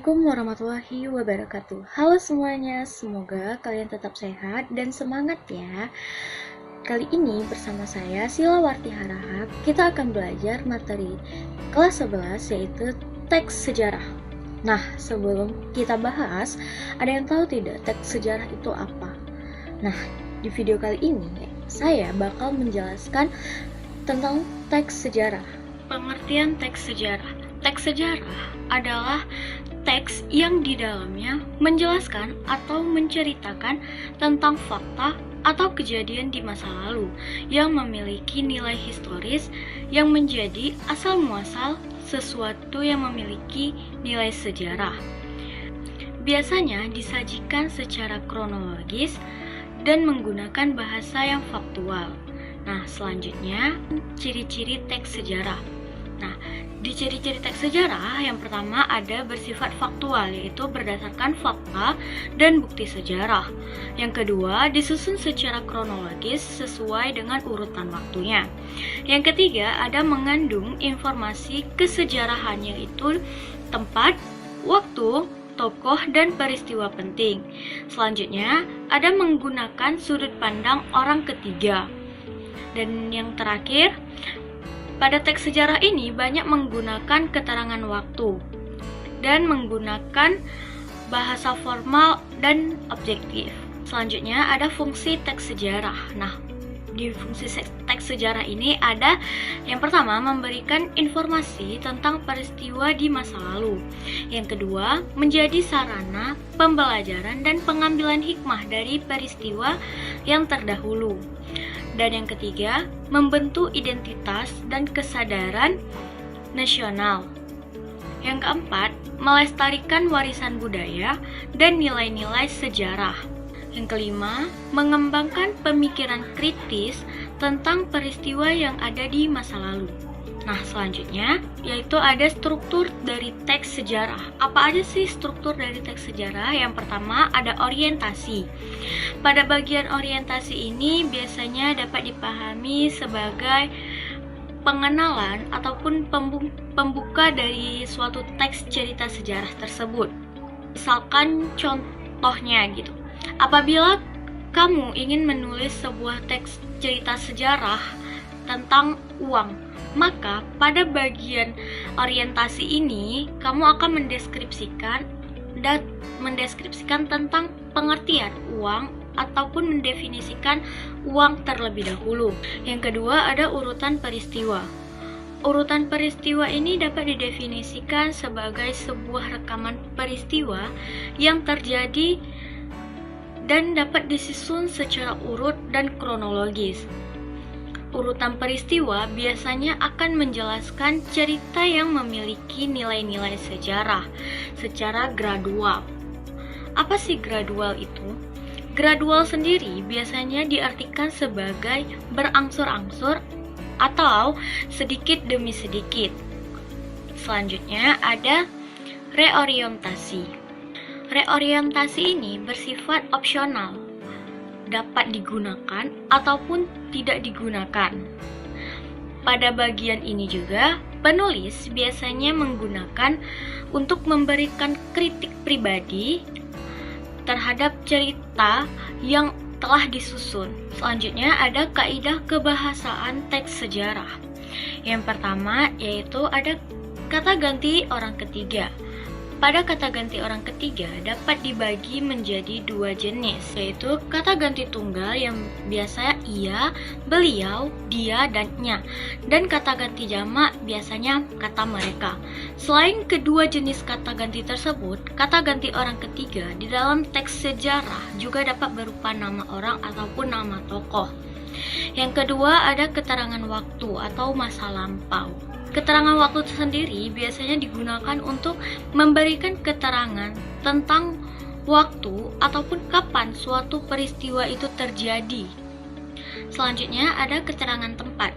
Assalamualaikum warahmatullahi wabarakatuh. Halo semuanya, semoga kalian tetap sehat dan semangat ya. Kali ini bersama saya Silawarti Harahap, kita akan belajar materi kelas 11 yaitu teks sejarah. Nah, sebelum kita bahas, ada yang tahu tidak teks sejarah itu apa? Nah, di video kali ini saya bakal menjelaskan tentang teks sejarah. Pengertian teks sejarah. Teks sejarah adalah teks yang di dalamnya menjelaskan atau menceritakan tentang fakta atau kejadian di masa lalu yang memiliki nilai historis yang menjadi asal muasal sesuatu yang memiliki nilai sejarah. Biasanya disajikan secara kronologis dan menggunakan bahasa yang faktual. Nah, selanjutnya ciri-ciri teks sejarah. Nah, di ciri-ciri teks sejarah yang pertama ada bersifat faktual, yaitu berdasarkan fakta dan bukti sejarah. Yang kedua, disusun secara kronologis sesuai dengan urutan waktunya. Yang ketiga, ada mengandung informasi kesejarahan, yaitu tempat, waktu, tokoh, dan peristiwa penting. Selanjutnya, ada menggunakan sudut pandang orang ketiga. Dan yang terakhir, pada teks sejarah ini banyak menggunakan keterangan waktu dan menggunakan bahasa formal dan objektif. Selanjutnya ada fungsi teks sejarah. Nah, di fungsi teks sejarah ini ada yang pertama memberikan informasi tentang peristiwa di masa lalu. Yang kedua, menjadi sarana pembelajaran dan pengambilan hikmah dari peristiwa yang terdahulu. Dan yang ketiga, membentuk identitas dan kesadaran nasional. Yang keempat, melestarikan warisan budaya dan nilai-nilai sejarah. Yang kelima, mengembangkan pemikiran kritis tentang peristiwa yang ada di masa lalu. Nah, selanjutnya yaitu ada struktur dari teks sejarah. Apa aja sih struktur dari teks sejarah? Yang pertama ada orientasi. Pada bagian orientasi ini biasanya dapat dipahami sebagai pengenalan ataupun pembuka dari suatu teks cerita sejarah tersebut. Misalkan contohnya gitu. Apabila kamu ingin menulis sebuah teks cerita sejarah tentang uang, maka pada bagian orientasi ini kamu akan mendeskripsikan tentang pengertian uang ataupun mendefinisikan uang terlebih dahulu. Yang kedua ada urutan peristiwa. Urutan peristiwa ini dapat didefinisikan sebagai sebuah rekaman peristiwa yang terjadi dan dapat disusun secara urut dan kronologis. Urutan peristiwa biasanya akan menjelaskan cerita yang memiliki nilai-nilai sejarah secara gradual. Apa sih gradual itu? Gradual sendiri biasanya diartikan sebagai berangsur-angsur atau sedikit demi sedikit. Selanjutnya ada reorientasi. Reorientasi ini bersifat opsional, dapat digunakan ataupun tidak digunakan. Pada bagian ini juga, penulis biasanya menggunakan untuk memberikan kritik pribadi terhadap cerita yang telah disusun. Selanjutnya ada kaidah kebahasaan teks sejarah. Yang pertama yaitu ada kata ganti orang ketiga. Pada kata ganti orang ketiga dapat dibagi menjadi dua jenis, yaitu kata ganti tunggal yang biasa ia, beliau, dia, dan nya, dan kata ganti jamak biasanya kata mereka. Selain kedua jenis kata ganti tersebut, kata ganti orang ketiga di dalam teks sejarah juga dapat berupa nama orang ataupun nama tokoh. Yang kedua ada keterangan waktu atau masa lampau. Keterangan waktu sendiri biasanya digunakan untuk memberikan keterangan tentang waktu ataupun kapan suatu peristiwa itu terjadi. Selanjutnya ada keterangan tempat.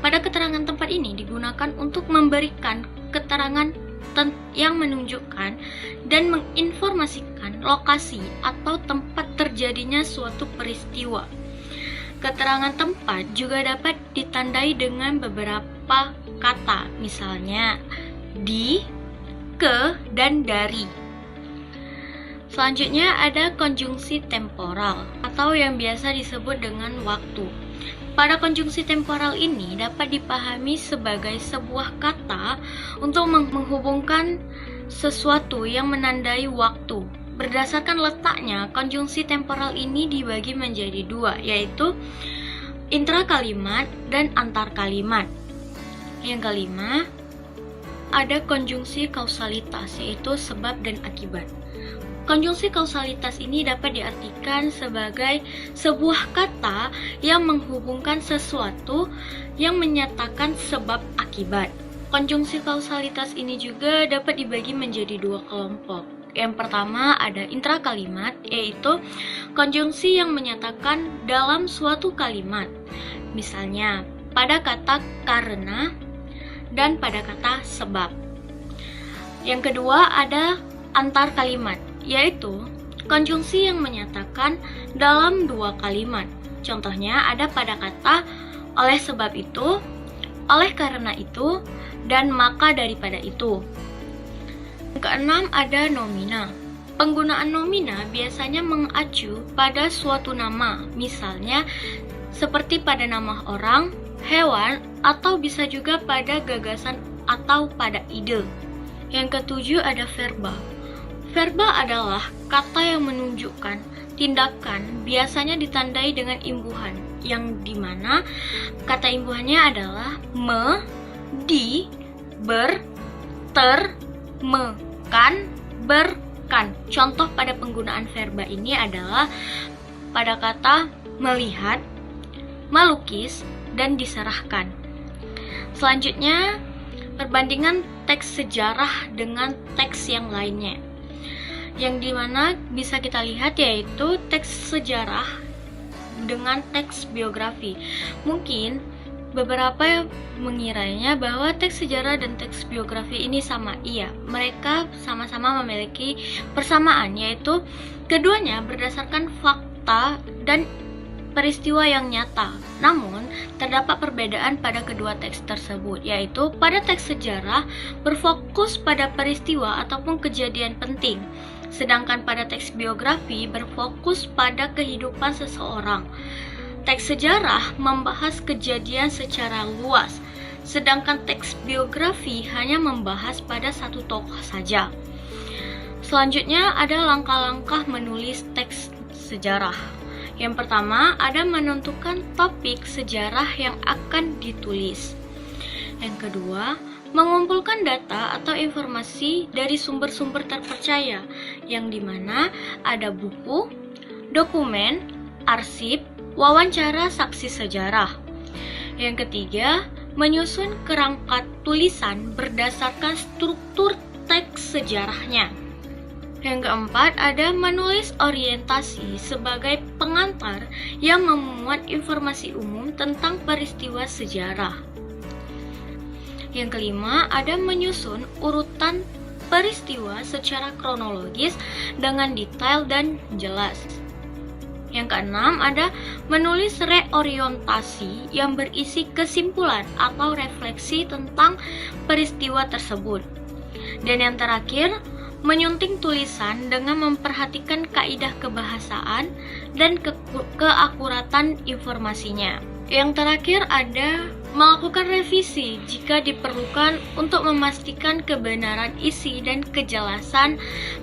Pada keterangan tempat ini digunakan untuk memberikan keterangan yang menunjukkan dan menginformasikan lokasi atau tempat terjadinya suatu peristiwa. Keterangan tempat juga dapat ditandai dengan beberapa kata, misalnya di, ke, dan dari. Selanjutnya ada konjungsi temporal atau yang biasa disebut dengan waktu. Pada konjungsi temporal ini dapat dipahami sebagai sebuah kata untuk menghubungkan sesuatu yang menandai waktu. Berdasarkan letaknya, konjungsi temporal ini dibagi menjadi dua, yaitu intrakalimat dan antar kalimat. Yang kelima, ada konjungsi kausalitas, yaitu sebab dan akibat. Konjungsi kausalitas ini dapat diartikan sebagai sebuah kata yang menghubungkan sesuatu yang menyatakan sebab akibat. Konjungsi kausalitas ini juga dapat dibagi menjadi dua kelompok. Yang pertama ada intrakalimat, yaitu konjungsi yang menyatakan dalam suatu kalimat. Misalnya, pada kata karena dan pada kata sebab. Yang kedua ada antar kalimat, yaitu konjungsi yang menyatakan dalam dua kalimat. Contohnya ada pada kata oleh sebab itu, oleh karena itu, dan maka daripada itu. Yang keenam ada nomina. Penggunaan nomina biasanya mengacu pada suatu nama, misalnya seperti pada nama orang, hewan, atau bisa juga pada gagasan atau pada ide. Yang ketujuh ada verba. Verba adalah kata yang menunjukkan tindakan, biasanya ditandai dengan imbuhan, yang dimana kata imbuhannya adalah me, di, ber, ter, me, kan, berkan. Contoh pada penggunaan verba ini adalah pada kata melihat, melukis, dan diserahkan. Selanjutnya, perbandingan teks sejarah dengan teks yang lainnya, yang dimana bisa kita lihat yaitu teks sejarah dengan teks biografi. Mungkin beberapa mengiranya bahwa teks sejarah dan teks biografi ini sama. Iya, mereka sama-sama memiliki persamaan, yaitu keduanya berdasarkan fakta dan peristiwa yang nyata. Namun, terdapat perbedaan pada kedua teks tersebut, yaitu pada teks sejarah berfokus pada peristiwa ataupun kejadian penting, sedangkan pada teks biografi berfokus pada kehidupan seseorang. Teks sejarah membahas kejadian secara luas, sedangkan teks biografi hanya membahas pada satu tokoh saja. Selanjutnya ada langkah-langkah menulis teks sejarah. Yang pertama ada menentukan topik sejarah yang akan ditulis. Yang kedua, mengumpulkan data atau informasi dari sumber-sumber terpercaya, yang dimana ada buku, dokumen, arsip, wawancara saksi sejarah. Yang ketiga, menyusun kerangka tulisan berdasarkan struktur teks sejarahnya. Yang keempat, ada menulis orientasi sebagai pengantar yang memuat informasi umum tentang peristiwa sejarah. Yang kelima, ada menyusun urutan peristiwa secara kronologis dengan detail dan jelas. Yang keenam, ada menulis reorientasi yang berisi kesimpulan atau refleksi tentang peristiwa tersebut. Dan yang terakhir, menyunting tulisan dengan memperhatikan kaidah kebahasaan dan keakuratan informasinya. Yang terakhir ada melakukan revisi jika diperlukan untuk memastikan kebenaran isi dan kejelasan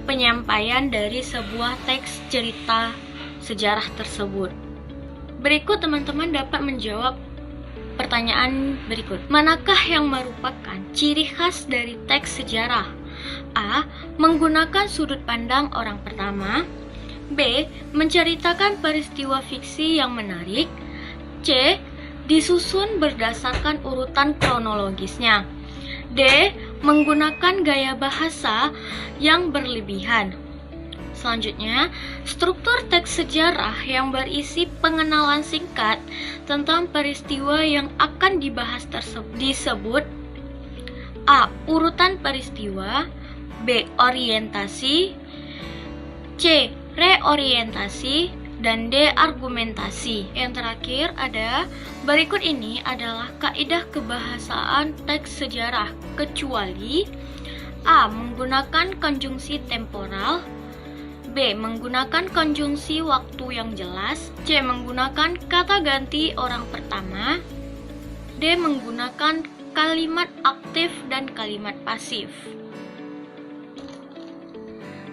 penyampaian dari sebuah teks cerita sejarah tersebut. Berikut teman-teman dapat menjawab pertanyaan berikut. Manakah yang merupakan ciri khas dari teks sejarah? A. Menggunakan sudut pandang orang pertama. B. Menceritakan peristiwa fiksi yang menarik. C. Disusun berdasarkan urutan kronologisnya. D. Menggunakan gaya bahasa yang berlebihan. Selanjutnya, struktur teks sejarah yang berisi pengenalan singkat tentang peristiwa yang akan dibahas disebut A. Urutan peristiwa. B. Orientasi. C. Reorientasi. Dan D. Argumentasi. Yang terakhir ada, berikut ini adalah kaidah kebahasaan teks sejarah, kecuali A. Menggunakan konjungsi temporal. B. Menggunakan konjungsi waktu yang jelas. C. Menggunakan kata ganti orang pertama. D. Menggunakan kalimat aktif dan kalimat pasif.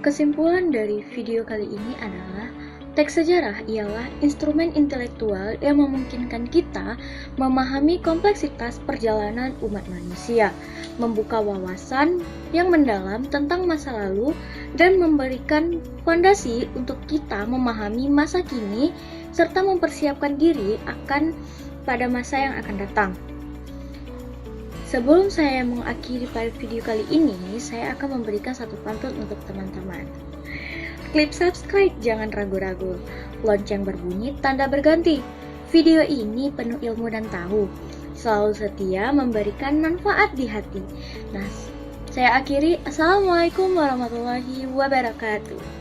Kesimpulan dari video kali ini adalah teks sejarah ialah instrumen intelektual yang memungkinkan kita memahami kompleksitas perjalanan umat manusia, membuka wawasan yang mendalam tentang masa lalu, dan memberikan fondasi untuk kita memahami masa kini serta mempersiapkan diri akan pada masa yang akan datang. Sebelum saya mengakhiri video kali ini, saya akan memberikan satu pantun untuk teman-teman. Klik subscribe, jangan ragu-ragu. Lonceng berbunyi, tanda berganti. Video ini penuh ilmu dan tahu. Selalu setia memberikan manfaat di hati. Nah, saya akhiri. Assalamualaikum warahmatullahi wabarakatuh.